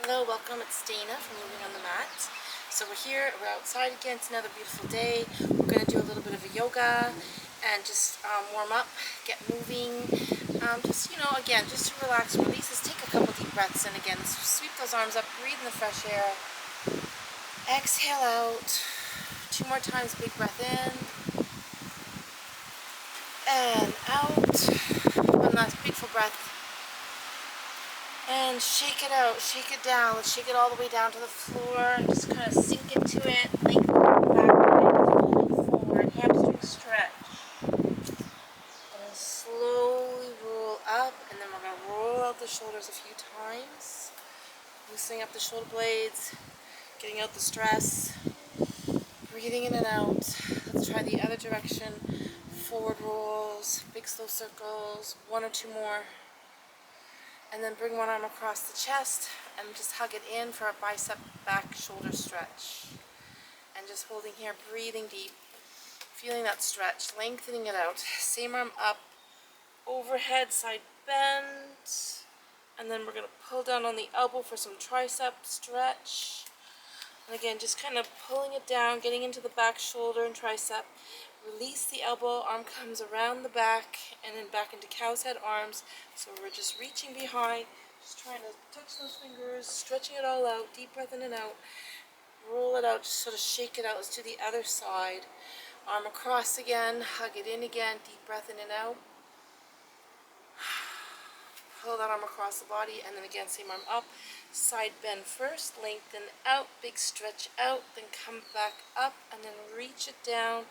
Hello, welcome. It's Dana from Moving on the Mat. So we're outside again. It's another beautiful day. We're going to do a little bit of a yoga and just warm up, get moving. Again, just to relax and release. Let's take a couple deep breaths in again. Let's sweep those arms up, breathe in the fresh air. Exhale out. 2 more times, big breath in. And out. One last big full breath. And shake it out, shake it down. Let's shake it all the way down to the floor and just kind of sink into it. Lengthen the back leg, fold forward, hamstring stretch. And slowly roll up, and then we're going to roll out the shoulders a few times. Loosening up the shoulder blades, getting out the stress. Breathing in and out. Let's try the other direction. Forward rolls, big slow circles, 1 or 2 more. And then bring one arm across the chest and just hug it in for a bicep back shoulder stretch. And just holding here, breathing deep, feeling that stretch, lengthening it out. Same arm up, overhead, side bend. And then we're going to pull down on the elbow for some tricep stretch. And again, just kind of pulling it down, getting into the back shoulder and tricep. Release the elbow, arm comes around the back and then back into cow's head arms. So we're just reaching behind, just trying to touch those fingers, stretching it all out, deep breath in and out. Roll it out, just sort of shake it out. Let's do the other side. Arm across again, hug it in again, deep breath in and out. Pull that arm across the body and then again, same arm up. Side bend first, lengthen out, big stretch out, then come back up and then reach it down.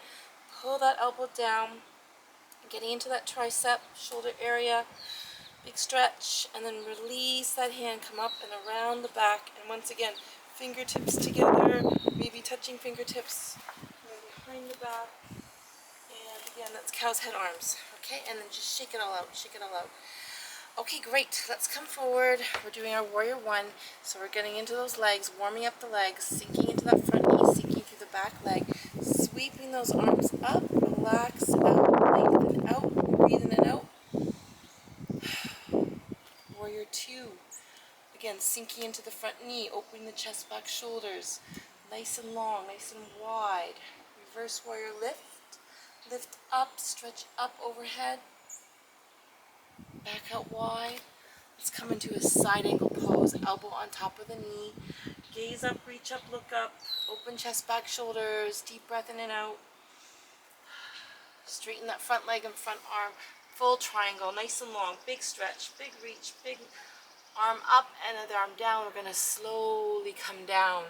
Pull that elbow down, getting into that tricep, shoulder area, big stretch, and then release that hand, come up and around the back, and once again, fingertips together, maybe touching fingertips behind the back, and again, that's cow's head arms, okay, and then just shake it all out, shake it all out. Okay, great, let's come forward. We're doing our warrior 1, so we're getting into those legs, warming up the legs, sinking into that front knee, sinking through the back leg, sweeping those arms up, relax out, lengthen out, breathe in and out. Warrior 2, again, sinking into the front knee, opening the chest, back, shoulders, nice and long, nice and wide. Reverse warrior lift, lift up, stretch up overhead, back out wide. Let's come into a side angle pose, elbow on top of the knee. Gaze up, reach up, look up. Open chest, back, shoulders. Deep breath in and out. Straighten that front leg and front arm. Full triangle, nice and long. Big stretch, big reach, big arm up and the arm down. We're going to slowly come down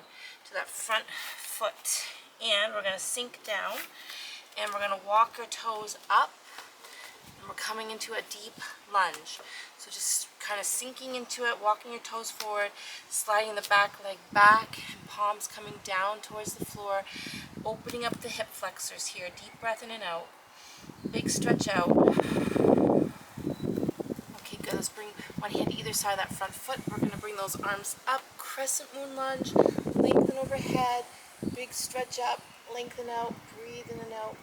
to that front foot. And we're going to sink down. And we're going to walk our toes up. We're coming into a deep lunge. So just kind of sinking into it, walking your toes forward, sliding the back leg back, and palms coming down towards the floor, opening up the hip flexors here. Deep breath in and out. Big stretch out. Okay, good. Let's bring one hand either side of that front foot. We're going to bring those arms up. Crescent moon lunge. Lengthen overhead. Big stretch up. Lengthen out. Breathe in and out.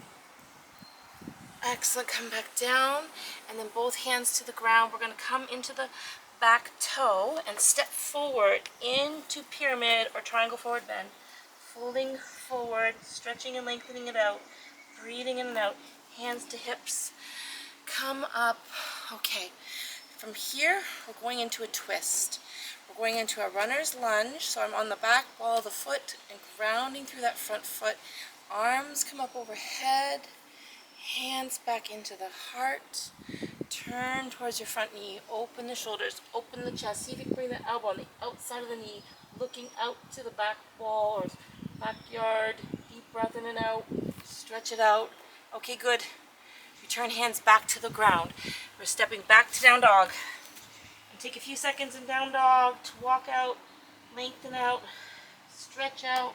Excellent, come back down, and then both hands to the ground. We're going to come into the back toe and step forward into pyramid or triangle forward bend. Folding forward, stretching and lengthening it out, breathing in and out, hands to hips. Come up. Okay, from here, we're going into a twist. We're going into a runner's lunge, so I'm on the back ball of the foot and grounding through that front foot. Arms come up overhead. Hands back into the heart. Turn towards your front knee. Open the shoulders. Open the chest. See if you can bring the elbow on the outside of the knee. Looking out to the back wall or backyard. Deep breath in and out. Stretch it out. Okay, good. Return hands back to the ground. We're stepping back to down dog. And take a few seconds in down dog to walk out. Lengthen out. Stretch out.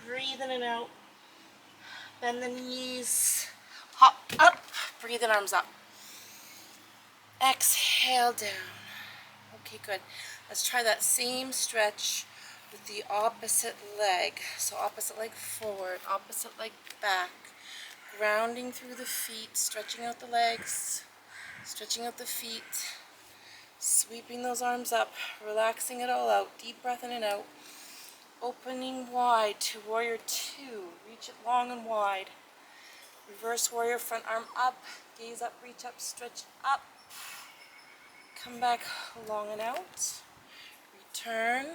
Breathe in and out. Bend the knees. Hop up, breathe in, arms up. Exhale down. Okay, good. Let's try that same stretch with the opposite leg. So opposite leg forward, opposite leg back. Grounding through the feet, stretching out the legs, stretching out the feet. Sweeping those arms up, relaxing it all out. Deep breath in and out. Opening wide to warrior two. Reach it long and wide. Reverse warrior, front arm up. Gaze up, reach up, stretch up. Come back long and out. Return.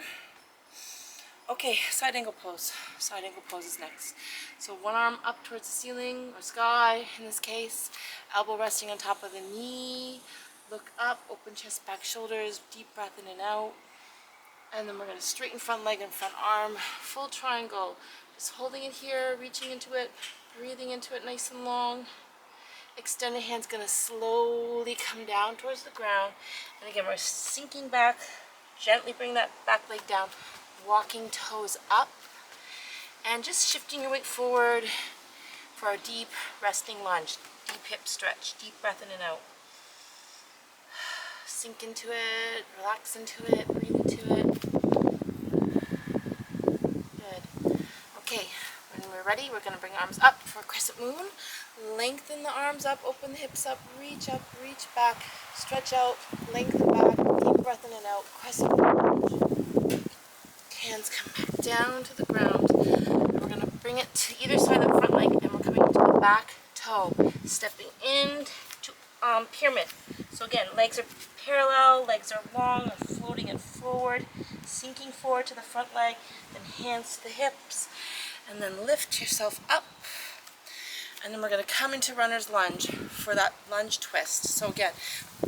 Okay, side angle pose. Side angle pose is next. So one arm up towards the ceiling or sky in this case. Elbow resting on top of the knee. Look up, open chest, back, shoulders. Deep breath in and out. And then we're going to straighten front leg and front arm. Full triangle. Just holding it here, reaching into it, breathing into it nice and long. Extended hand's going to slowly come down towards the ground. And again, we're sinking back. Gently bring that back leg down. Walking toes up. And just shifting your weight forward for our deep resting lunge. Deep hip stretch. Deep breath in and out. Sink into it. Relax into it. Breathe into it. Good. Okay. When we're ready, we're going to bring arms up for a crescent moon. Lengthen the arms up, open the hips up, reach back, stretch out, lengthen back, deep breath in and out, crescent moon. Hands come back down to the ground. We're going to bring it to either side of the front leg, and we're coming to the back toe, stepping in to pyramid. So again, legs are parallel, legs are long, and floating it forward, sinking forward to the front leg, then hands to the hips. And then lift yourself up. And then we're going to come into runner's lunge for that lunge twist. So again,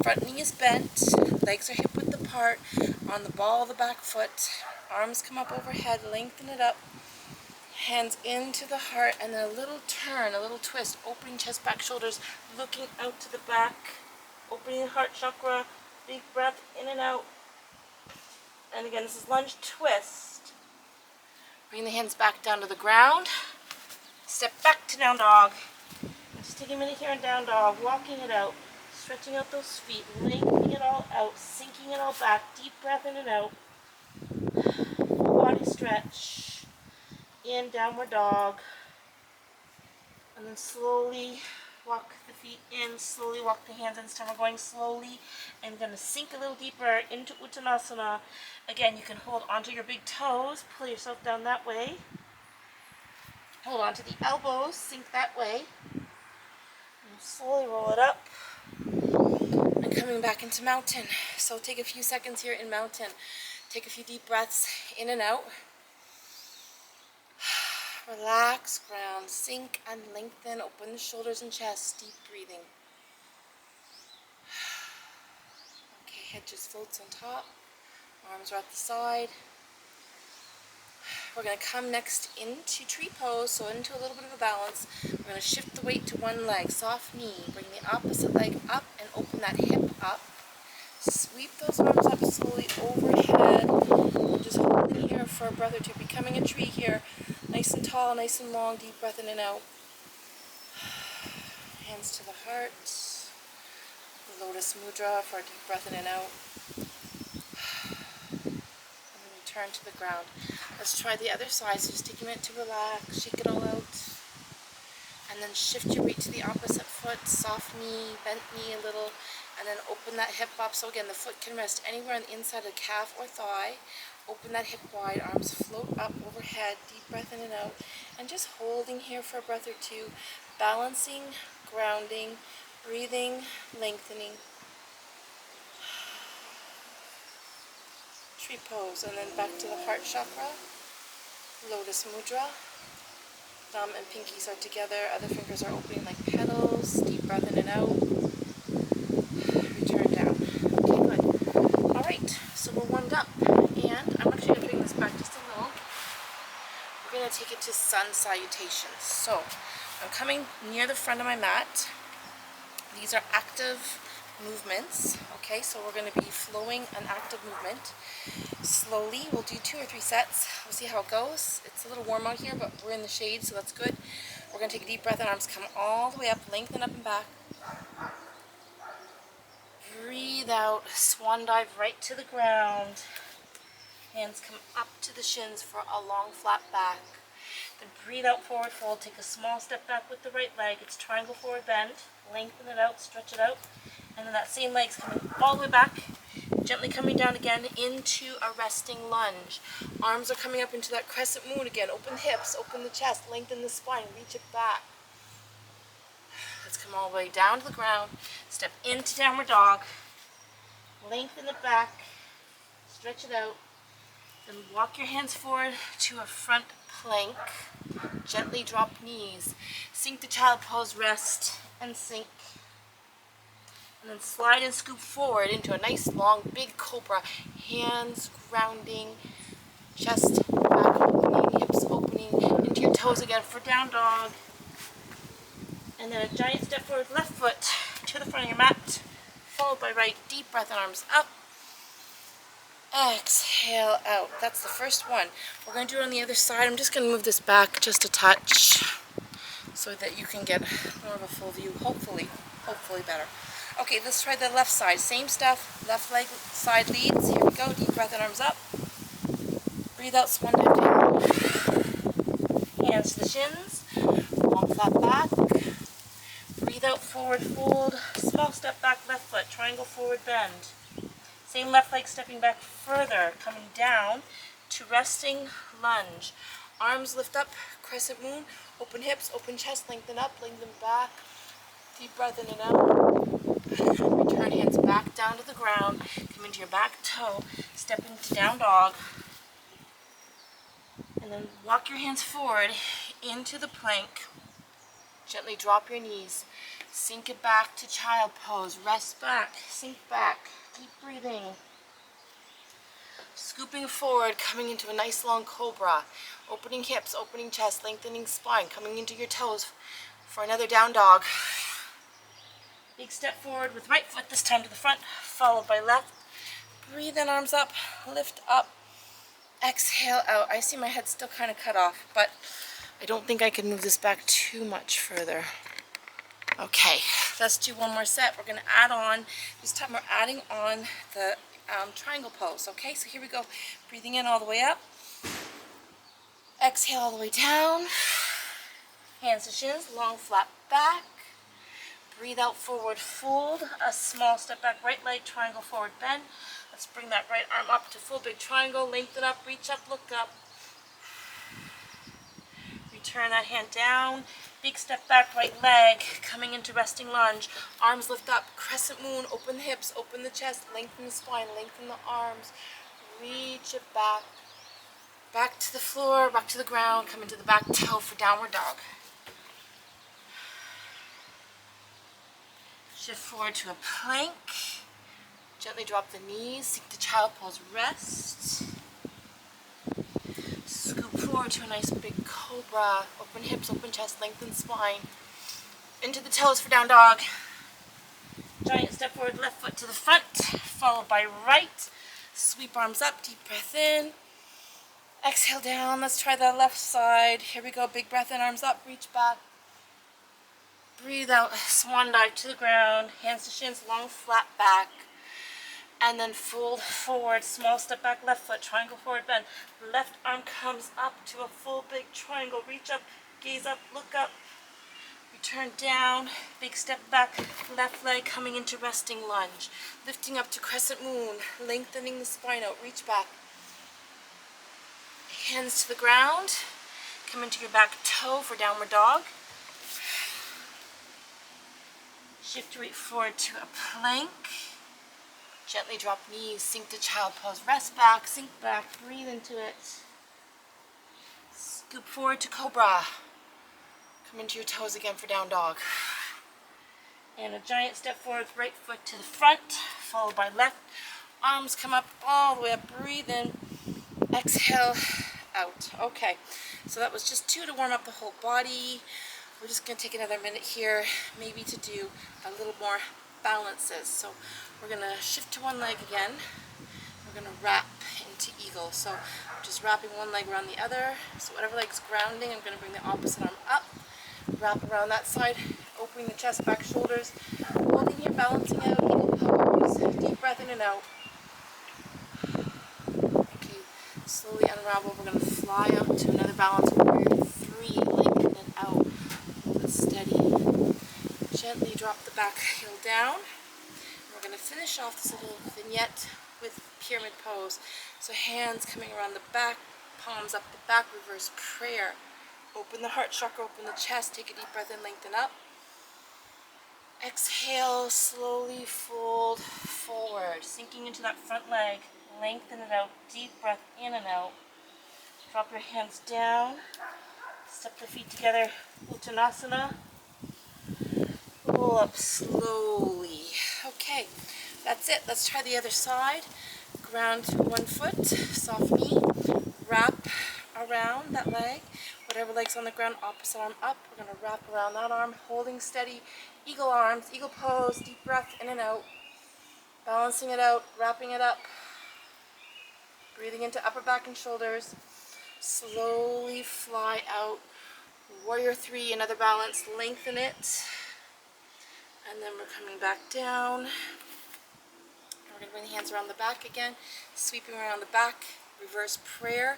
front knee is bent, legs are hip width apart, on the ball of the back foot, arms come up overhead, lengthen it up, hands into the heart, and then a little turn, a little twist, opening chest, back, shoulders, looking out to the back, opening the heart chakra, big breath in and out. And again, this is lunge twist. Bring the hands back down to the ground. Step back to down dog. Just take a minute here in down dog, walking it out, stretching out those feet, lengthening it all out, sinking it all back, deep breath in and out. Full body stretch. In downward dog. And then slowly walk the feet in, slowly walk the hands in. This time we're going slowly and going to sink a little deeper into Uttanasana. Again, you can hold onto your big toes, pull yourself down that way. Hold on to the elbows, sink that way. And slowly roll it up. And coming back into mountain. So take a few seconds here in mountain. Take a few deep breaths in and out. Relax, ground, sink and lengthen. Open the shoulders and chest. Deep breathing. Okay, head just floats on top. Arms are at the side. We're going to come next into tree pose, so into a little bit of a balance. We're going to shift the weight to one leg, soft knee. Bring the opposite leg up and open that hip up. Sweep those arms up slowly overhead. We're just holding here for a breath or two, becoming a tree here. Nice and tall, nice and long, deep breath in and out. Hands to the heart. Lotus mudra for a deep breath in and out. Turn to the ground. Let's try the other side. So just take a minute to relax, shake it all out, and then shift your weight to the opposite foot. Soft knee, bent knee a little, and then open that hip up. So again, the foot can rest anywhere on the inside of the calf or thigh. Open that hip wide, arms float up overhead, deep breath in and out, and just holding here for a breath or two, balancing, grounding, breathing, lengthening. Tree pose, and then back to the heart chakra, lotus mudra. Thumb and pinkies are together, other fingers are opening like petals, deep breath in and out. Return down. Okay, good. Alright, so we're warmed up, and I'm actually going to bring this back just a little. We're going to take it to Sun Salutations. So, I'm coming near the front of my mat. These are active movements. Okay, so we're going to be flowing an active movement. Slowly, we'll do 2 or 3 sets. We'll see how it goes. It's a little warm out here, but we're in the shade, so that's good. We're going to take a deep breath and arms come all the way up, lengthen up and back. Breathe out, swan dive right to the ground. Hands come up to the shins for a long flat back. Then breathe out, forward fold. Take a small step back with the right leg. It's triangle forward bend. Lengthen it out, stretch it out. And then that same leg's coming all the way back. Gently coming down again into a resting lunge. Arms are coming up into that crescent moon again. Open the hips, open the chest, lengthen the spine, reach it back. Let's come all the way down to the ground. Step into downward dog. Lengthen the back. Stretch it out. Then walk your hands forward to a front plank. Gently drop knees. Sink to child pose, rest, and sink. And then slide and scoop forward into a nice long big cobra. Hands grounding, chest back opening, hips opening, into your toes again for down dog. And then a giant step forward, left foot to the front of your mat, followed by right. Deep breath and arms up. Exhale out. That's the first one. We're going to do it on the other side. I'm just going to move this back just a touch so that you can get more of a full view, hopefully better. Okay, let's try the left side. Same stuff. Left leg side leads. Here we go. Deep breath and arms up. Breathe out, swan dive down. Hands to the shins. Long flat back. Breathe out, forward fold. Small step back, left foot. Triangle forward bend. Same left leg stepping back further, coming down to resting lunge. Arms lift up, crescent moon. Open hips, open chest, lengthen up, lengthen back. Deep breath in and out. Return hands back down to the ground. Come into your back toe. Step into down dog. And then walk your hands forward into the plank. Gently drop your knees. Sink it back to child pose. Rest back. Sink back. Keep breathing. Scooping forward, coming into a nice long cobra. Opening hips, opening chest, lengthening spine. Coming into your toes for another down dog. Big step forward with right foot, this time to the front, followed by left. Breathe in, arms up, lift up. Exhale out. I see my head still kind of cut off, but I don't think I can move this back too much further. Okay, let's do one more set. We're going to add on, this time we're adding on the triangle pose. Okay, so here we go. Breathing in all the way up. Exhale all the way down. Hands to shins, long flat back. Breathe out, forward fold. A small step back, right leg, triangle forward bend. Let's bring that right arm up to full big triangle. Lengthen up, reach up, look up. Turn that hand down, big step back, right leg, coming into resting lunge. Arms lift up, crescent moon, open the hips, open the chest, lengthen the spine, lengthen the arms, reach it back, back to the floor, back to the ground, come into the back toe for downward dog. Shift forward to a plank, gently drop the knees, sink to child pose, rest. Scoop forward to a nice big cobra. Open hips, open chest, lengthen spine. Into the toes for down dog. Giant step forward, left foot to the front, followed by right. Sweep arms up, deep breath in. Exhale down. Let's try the left side. Here we go. Big breath in, arms up, reach back. Breathe out, swan dive to the ground. Hands to shins, long flat back. And then fold forward, small step back, left foot, triangle forward bend. Left arm comes up to a full big triangle. Reach up, gaze up, look up. Return down, big step back, left leg coming into resting lunge. Lifting up to crescent moon, lengthening the spine out, reach back. Hands to the ground, come into your back toe for downward dog. Shift your weight forward to a plank. Gently drop knees, sink to child pose, rest back, sink back, breathe into it. Scoop forward to cobra. Come into your toes again for down dog. And a giant step forward, right foot to the front, followed by left. Arms come up all the way up, breathe in, exhale out. Okay, so that was just 2 to warm up the whole body. We're just going to take another minute here, maybe to do a little more balances. So we're going to shift to one leg again. We're going to wrap into eagle. So I'm just wrapping one leg around the other. So whatever leg's grounding, I'm going to bring the opposite arm up. Wrap around that side, opening the chest, back, shoulders. Holding here, balancing out, eagle pose. Deep breath in and out. Okay, slowly unravel. We're going to fly out to another balance warrior 3. Lengthen and out. Hold it steady. Gently drop the back heel down. We're going to finish off this little vignette with pyramid pose. So hands coming around the back, palms up the back, reverse prayer. Open the heart chakra, open the chest, take a deep breath in, lengthen up. Exhale, slowly fold forward, sinking into that front leg, lengthen it out, deep breath in and out. Drop your hands down, step the feet together, Uttanasana. Roll up slowly. Okay, that's it. Let's try the other side. Ground through one foot, soft knee, wrap around that leg. Whatever leg's on the ground, opposite arm up. We're going to wrap around that arm, holding steady. Eagle arms, eagle pose, deep breath in and out. Balancing it out, wrapping it up. Breathing into upper back and shoulders. Slowly fly out. Warrior three, another balance. Lengthen it. And then we're coming back down. We're going to bring the hands around the back again. Sweeping around the back. Reverse prayer.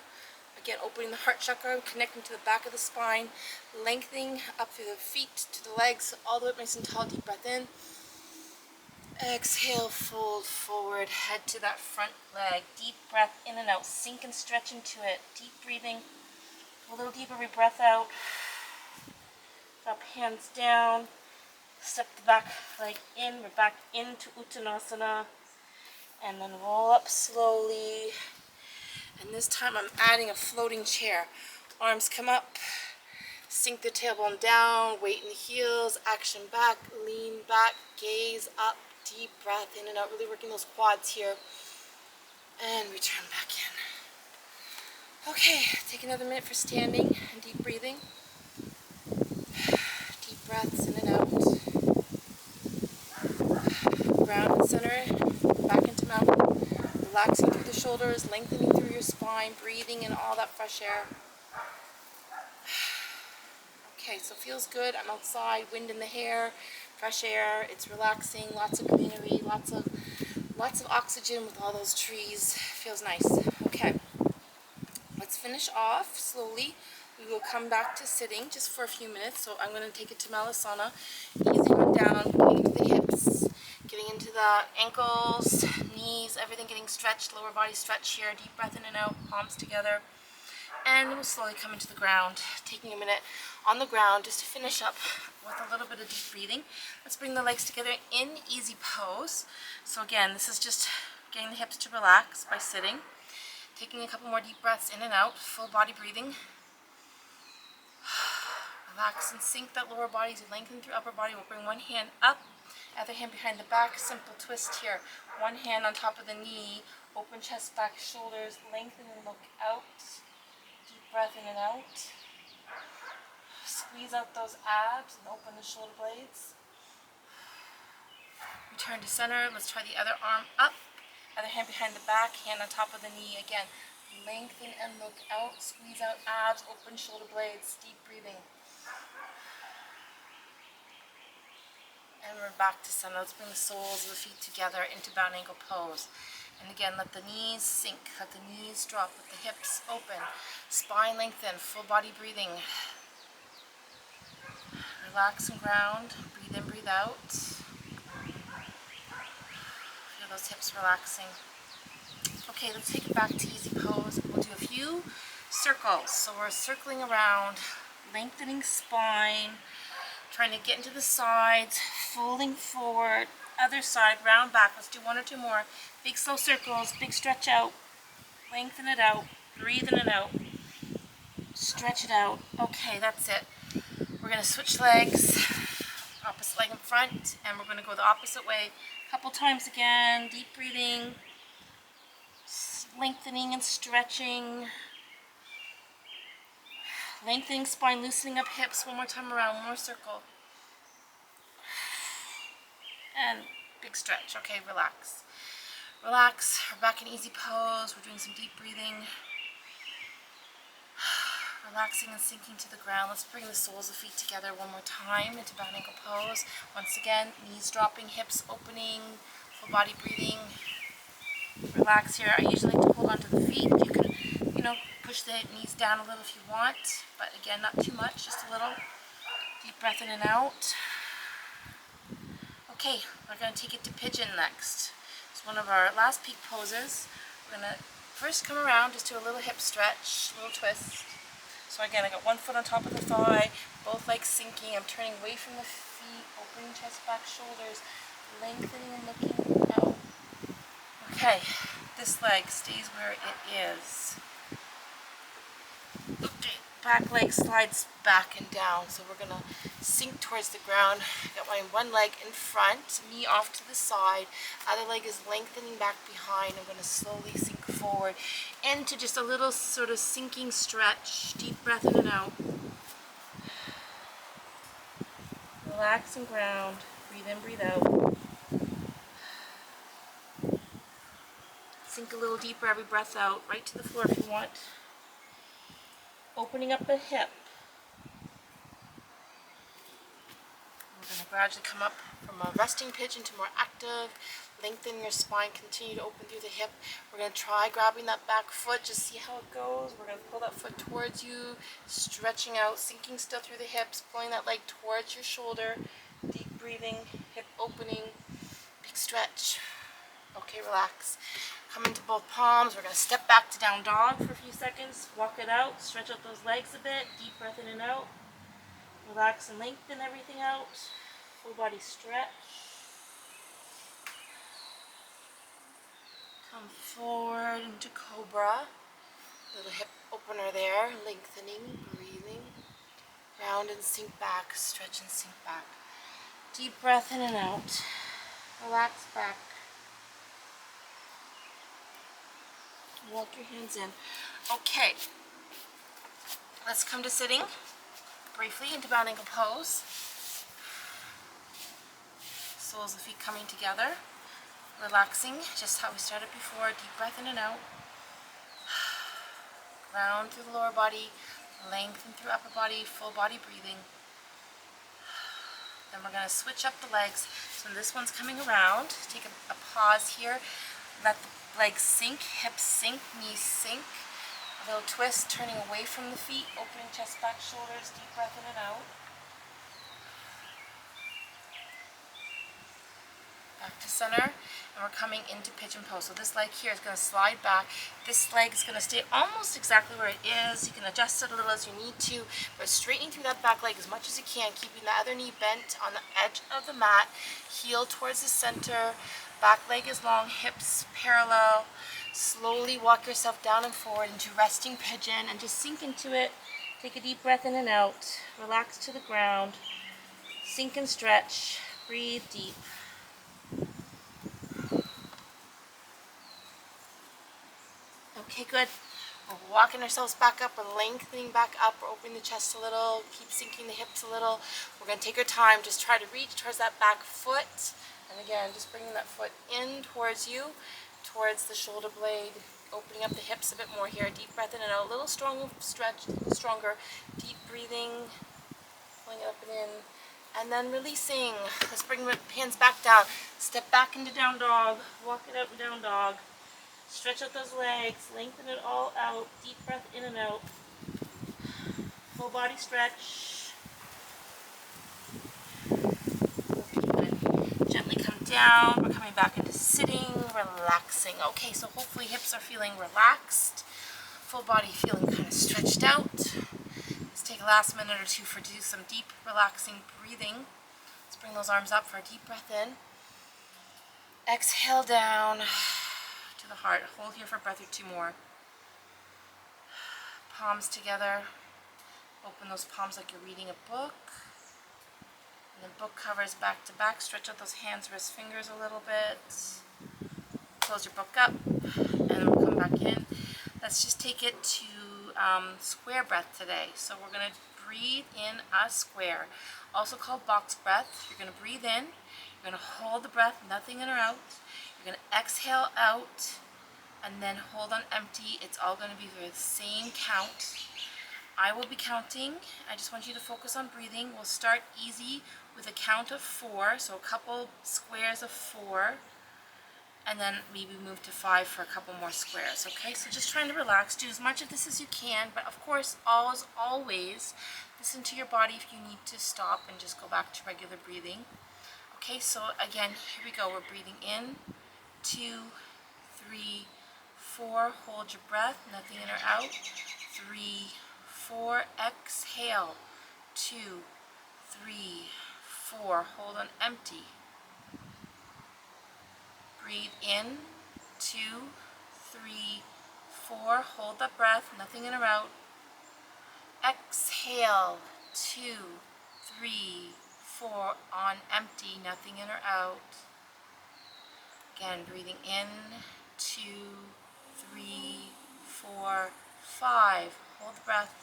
Again, opening the heart chakra, connecting to the back of the spine. Lengthening up through the feet to the legs, all the way up nice and tall. Deep breath in. Exhale, fold forward, head to that front leg. Deep breath in and out. Sink and stretch into it. Deep breathing. A little deeper, every breath out. Drop hands down. Step the back leg in. We're back into Uttanasana. And then roll up slowly. And this time I'm adding a floating chair. Arms come up. Sink the tailbone down. Weight in the heels. Action back. Lean back. Gaze up. Deep breath in and out. Really working those quads here. And return back in. Okay, take another minute for standing and deep breathing. Deep breaths in and out. Ground and center, back into mountain. Relaxing through the shoulders, lengthening through your spine, breathing in all that fresh air. Okay, so it feels good. I'm outside, wind in the hair, fresh air. It's relaxing, lots of greenery, lots of oxygen with all those trees. Feels nice. Okay, let's finish off slowly. We will come back to sitting just for a few minutes. So I'm going to take it to Malasana, easing on down, getting into the hips, getting into the ankles, knees, everything getting stretched, lower body stretch here. Deep breath in and out, palms together. And we'll slowly come into the ground, taking a minute on the ground just to finish up with a little bit of deep breathing. Let's bring the legs together in easy pose. So again, this is just getting the hips to relax by sitting. Taking a couple more deep breaths in and out, full body breathing. Relax and sink that lower body as you lengthen through upper body. We'll bring one hand up, other hand behind the back. Simple twist here. One hand on top of the knee. Open chest, back, shoulders. Lengthen and look out. Deep breath in and out. Squeeze out those abs and open the shoulder blades. Return to center. Let's try the other arm up. Other hand behind the back, hand on top of the knee. Again, lengthen and look out. Squeeze out abs, open shoulder blades. Deep breathing. And we're back to center. Let's bring the soles of the feet together into bound ankle pose. And again, let the knees sink, let the knees drop, let the hips open, spine lengthen, full body breathing. Relax and ground, breathe in, breathe out. Feel those hips relaxing. Okay, let's take it back to easy pose. We'll do a few circles. So we're circling around, lengthening spine, trying to get into the sides, folding forward, other side, round back. Let's do one or two more. Big slow circles, big stretch out, lengthen it out, breathe in and out, stretch it out. Okay, that's it. We're going to switch legs, opposite leg in front, and we're going to go the opposite way a couple times again. Deep breathing, lengthening and stretching, lengthening spine, loosening up hips. One more time around, one more circle. And big stretch. Okay, relax. Relax. We're back in easy pose. We're doing some deep breathing. Relaxing and sinking to the ground. Let's bring the soles of feet together one more time into bound ankle pose. Once again, knees dropping, hips opening, full body breathing. Relax here. I usually like to hold onto the feet. You can, push the knees down a little if you want, but again, not too much, just a little. Deep breath in and out. Okay, we're going to take it to Pigeon next. So one of our last peak poses. We're going to first come around, just do a little hip stretch, a little twist. So again, I got one foot on top of the thigh, both legs sinking. I'm turning away from the feet, opening chest, back, shoulders, lengthening and looking out. Okay, this leg stays where it is. Okay, back leg slides back and down. So we're gonna sink towards the ground. I got my one leg in front, knee off to the side. Other leg is lengthening back behind. I'm gonna slowly sink forward into just a little sort of sinking stretch. Deep breath in and out. Relax and ground. Breathe in, breathe out. Sink a little deeper every breath out, right to the floor if you want. Opening up the hip. We're going to gradually come up from a resting pigeon to more active. Lengthen your spine, continue to open through the hip. We're going to try grabbing that back foot, just see how it goes. We're going to pull that foot towards you, stretching out, sinking still through the hips, pulling that leg towards your shoulder. Deep breathing, hip opening, big stretch. Okay, relax. Come into both palms. We're going to step back to down dog for a few seconds. Walk it out. Stretch out those legs a bit. Deep breath in and out. Relax and lengthen everything out. Full body stretch. Come forward into cobra. Little hip opener there. Lengthening, breathing. Round and sink back. Stretch and sink back. Deep breath in and out. Relax back. Walk your hands in. Okay, let's come to sitting briefly into bound ankle pose. Soles of the feet coming together. Relaxing, just how we started before. Deep breath in and out. Ground through the lower body. Lengthen through upper body. Full body breathing. Then we're going to switch up the legs. So this one's coming around. Take a pause here. Let the legs sink, hips sink, knees sink. A little twist, turning away from the feet, opening chest, back, shoulders, deep breath in and out. Back to center, and we're coming into pigeon pose. So this leg here is going to slide back. This leg is going to stay almost exactly where it is. You can adjust it a little as you need to, but straightening through that back leg as much as you can, keeping the other knee bent on the edge of the mat, heel towards the center. Back leg is long, hips parallel. Slowly walk yourself down and forward into resting pigeon and just sink into it. Take a deep breath in and out. Relax to the ground. Sink and stretch. Breathe deep. Okay, good. We're walking ourselves back up. We're lengthening back up. We're opening the chest a little. Keep sinking the hips a little. We're going to take our time. Just try to reach towards that back foot. And again, just bringing that foot in towards you, towards the shoulder blade, opening up the hips a bit more here. Deep breath in and out, a little strong stretch, stronger. Deep breathing, pulling it up and in, and then releasing. Let's bring the hands back down. Step back into down dog, walk it out in down dog. Stretch out those legs, lengthen it all out. Deep breath in and out. Full body stretch. Gently come down. We're coming back into sitting, relaxing. Okay, so hopefully hips are feeling relaxed. Full body feeling kind of stretched out. Let's take a last minute or two to do some deep, relaxing breathing. Let's bring those arms up for a deep breath in. Exhale down to the heart. Hold here for a breath or two more. Palms together. Open those palms like you're reading a book. And the book covers back to back. Stretch out those hands, wrists, fingers a little bit. Close your book up, and then we'll come back in. Let's just take it to square breath today. So we're going to breathe in a square, also called box breath. You're going to breathe in. You're going to hold the breath, nothing in or out. You're going to exhale out, and then hold on empty. It's all going to be the same count. I will be counting. I just want you to focus on breathing. We'll start easy with a count of 4, so a couple squares of 4, and then maybe move to 5 for a couple more squares, okay? So just trying to relax, do as much of this as you can, but of course, always listen to your body if you need to stop and just go back to regular breathing. Okay, so again, here we go. We're breathing in, 2, 3, 4. Hold your breath, nothing in or out. 3, 4. Exhale. 2, 3, 4. Hold on empty. Breathe in. 2, 3, 4. Hold that breath, nothing in or out. Exhale. 2, 3, 4. On empty, nothing in or out. Again, breathing in. 2, 3, 4, 5. Hold the breath.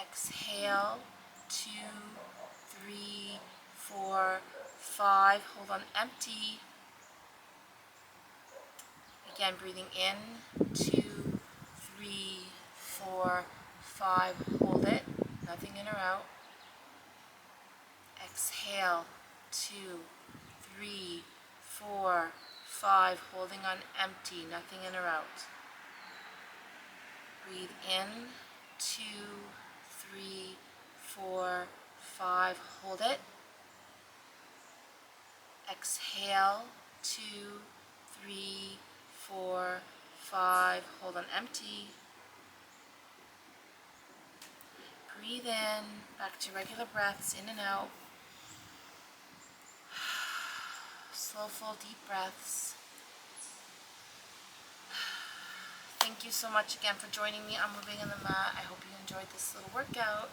Exhale. 2, 3, 4, 5. Hold on empty. Again, breathing in. 2, 3, 4, 5. Hold it. Nothing in or out. Exhale. 2, 3, 4, 5. Holding on empty. Nothing in or out. Breathe in. 2, 3, 4, 5. Hold it. Exhale. 2, 3, 4, 5. Hold on empty. Breathe in. Back to regular breaths. In and out. Slow, full, deep breaths. Thank you so much again for joining me on Moving on the Mat. I hope you enjoyed this little workout.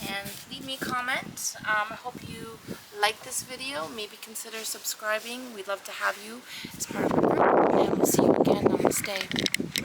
And leave me a comment. I hope you like this video. Maybe consider subscribing. We'd love to have you as part of our group. And we'll see you again. Namaste.